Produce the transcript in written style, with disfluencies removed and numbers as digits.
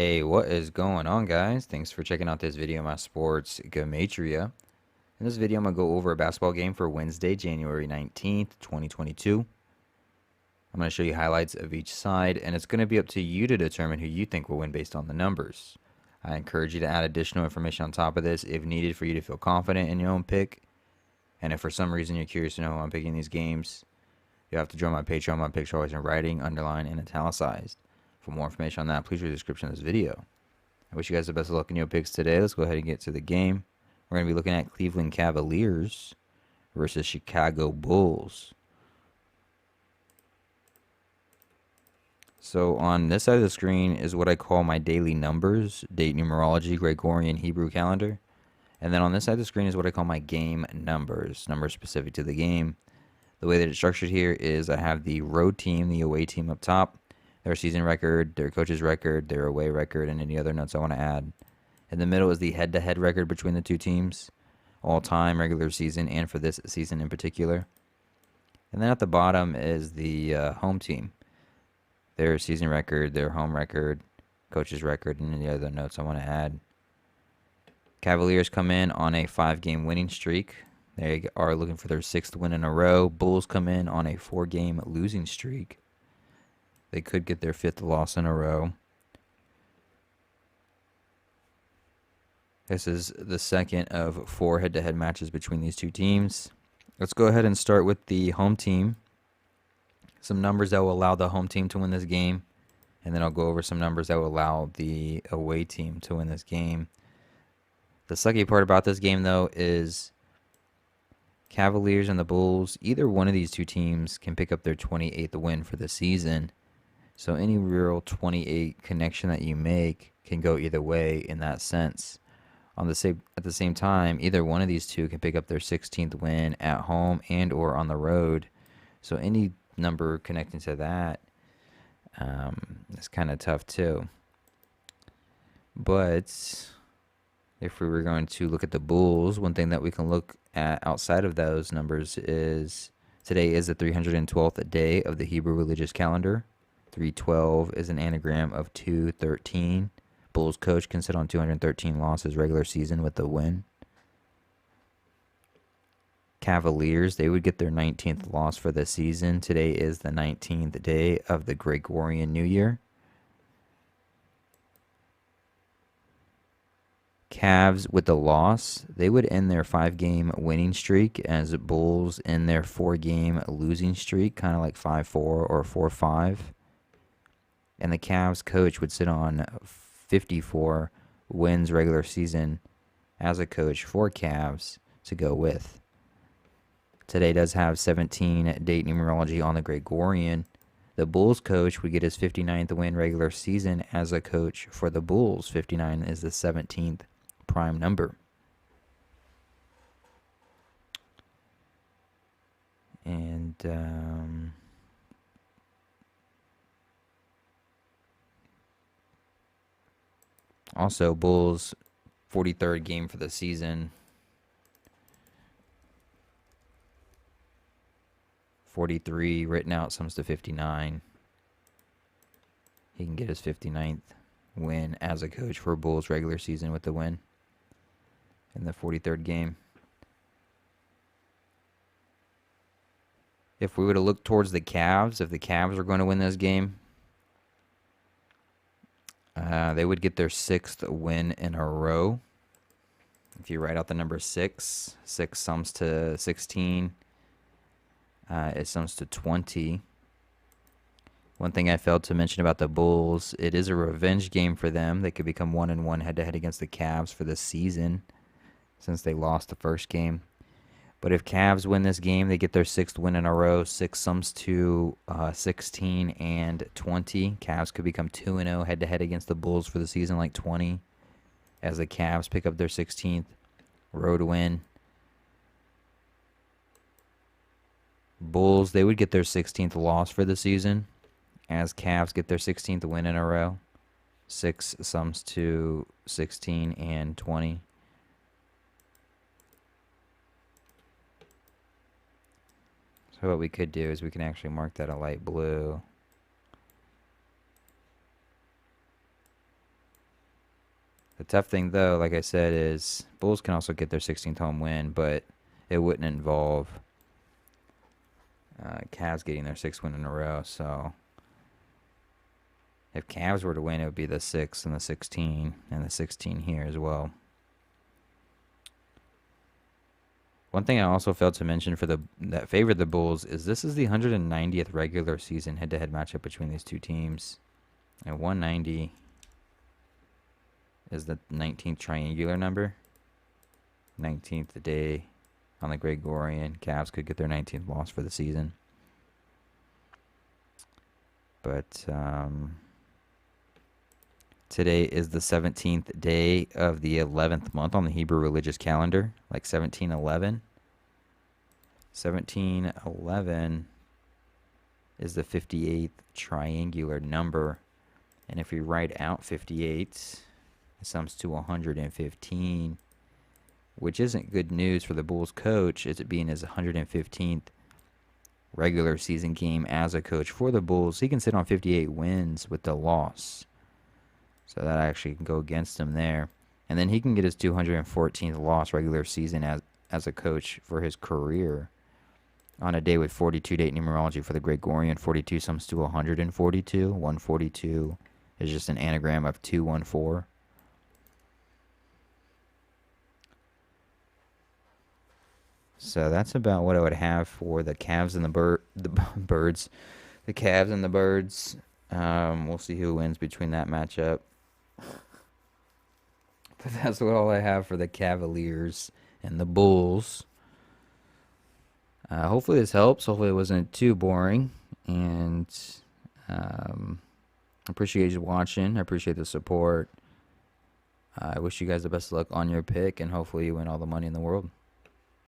Hey, what is going on, guys? Thanks for checking out this video on my sports Gematria. In this video, I'm going to go over a basketball game for Wednesday, January 19th, 2022. I'm going to show you highlights of each side, and it's going to be up to you to determine who you think will win based on the numbers. I encourage you to add additional information on top of this if needed for you to feel confident in your own pick. And if for some reason you're curious to know who I'm picking these games, you have to join my Patreon. My picks are always in writing, underlined, and italicized. For more information on that, please read the description of this video. I wish you guys the best of luck in your picks today. Let's go ahead and get to the game. We're going to be looking at Cleveland Cavaliers versus Chicago Bulls. So on this side of the screen is what I call my daily numbers, date numerology, Gregorian Hebrew calendar. And then on this side of the screen is what I call my game numbers specific to the game. The way that it's structured here is I have the road team, the away team up top, their season record, their coach's record, their away record, and any other notes I want to add. In the middle is the head-to-head record between the two teams, all-time, regular season, and for this season in particular. And then at the bottom is the home team, their season record, their home record, coach's record, and any other notes I want to add. Cavaliers come in on a 5-game winning streak. They are looking for their 6th win in a row. Bulls come in on a 4-game losing streak. They could get their 5th loss in a row. This is the second of 4 head-to-head matches between these two teams. Let's go ahead and start with the home team. Some numbers that will allow the home team to win this game. And then I'll go over some numbers that will allow the away team to win this game. The sucky part about this game, though, is Cavaliers and the Bulls, either one of these two teams can pick up their 28th win for the season. So any real 28 connection that you make can go either way in that sense. At the same time, either one of these two can pick up their 16th win at home and or on the road. So any number connecting to that is kind of tough too. But if we were going to look at the Bulls, one thing that we can look at outside of those numbers is today is the 312th day of the Hebrew religious calendar. 312 is an anagram of 213. Bulls coach can sit on 213 losses regular season with the win. Cavaliers, they would get their 19th loss for the season. Today is the 19th day of the Gregorian New Year. Cavs with the loss, they would end their 5-game winning streak as Bulls end their 4-game losing streak, kind of like 5-4 or 4-5. And the Cavs coach would sit on 54 wins regular season as a coach for Cavs to go with. Today does have 17 date numerology on the Gregorian. The Bulls coach would get his 59th win regular season as a coach for the Bulls. 59 is the 17th prime number. And also Bulls 43rd game for the season. 43 written out sums to 59. He can get his 59th win as a coach for Bulls regular season with the win in the 43rd game. If we were to look towards the Cavs, if the Cavs are going to win this game, they would get their 6th win in a row. If you write out the number 6, 6 sums to 16. It sums to 20. One thing I failed to mention about the Bulls, it is a revenge game for them. They could become 1-1 head-to-head against the Cavs for the season since they lost the first game. But if Cavs win this game, they get their 6th win in a row. 6 sums to 16 and 20. Cavs could become 2-0 head-to-head against the Bulls for the season, like 20, as the Cavs pick up their 16th road win. Bulls, they would get their 16th loss for the season, as Cavs get their 16th win in a row. 6 sums to 16 and 20. So what we could do is we can actually mark that a light blue. tough thing, though, like I said, is Bulls can also get their 16th home win, but it wouldn't involve Cavs getting their 6th win in a row. So if Cavs were to win, it would be the 6 and the 16 and the 16 here as well. One thing I also failed to mention for that favored the Bulls is this is the 190th regular season head-to-head matchup between these two teams, and 190 is the 19th triangular number. 19th day on the Gregorian. Cavs could get their 19th loss for the season. But today is the 17th day of the 11th month on the Hebrew religious calendar, like 1711. 1711 is the 58th triangular number. And if we write out 58, it sums to 115, which isn't good news for the Bulls coach, as it being his 115th regular season game as a coach for the Bulls. He can sit on 58 wins with the loss. So that actually can go against him there. And then he can get his 214th loss regular season as a coach for his career on a day with 42 date numerology for the Gregorian. 42 sums to 142. 142 is just an anagram of 214. So that's about what I would have for the Cavs and the Birds. The Cavs and the Birds. We'll see who wins between that matchup. But that's all I have for the Cavaliers and the Bulls. Hopefully this helps. Hopefully it wasn't too boring. And I appreciate you watching. I appreciate the support. I wish you guys the best of luck on your pick, and hopefully you win all the money in the world.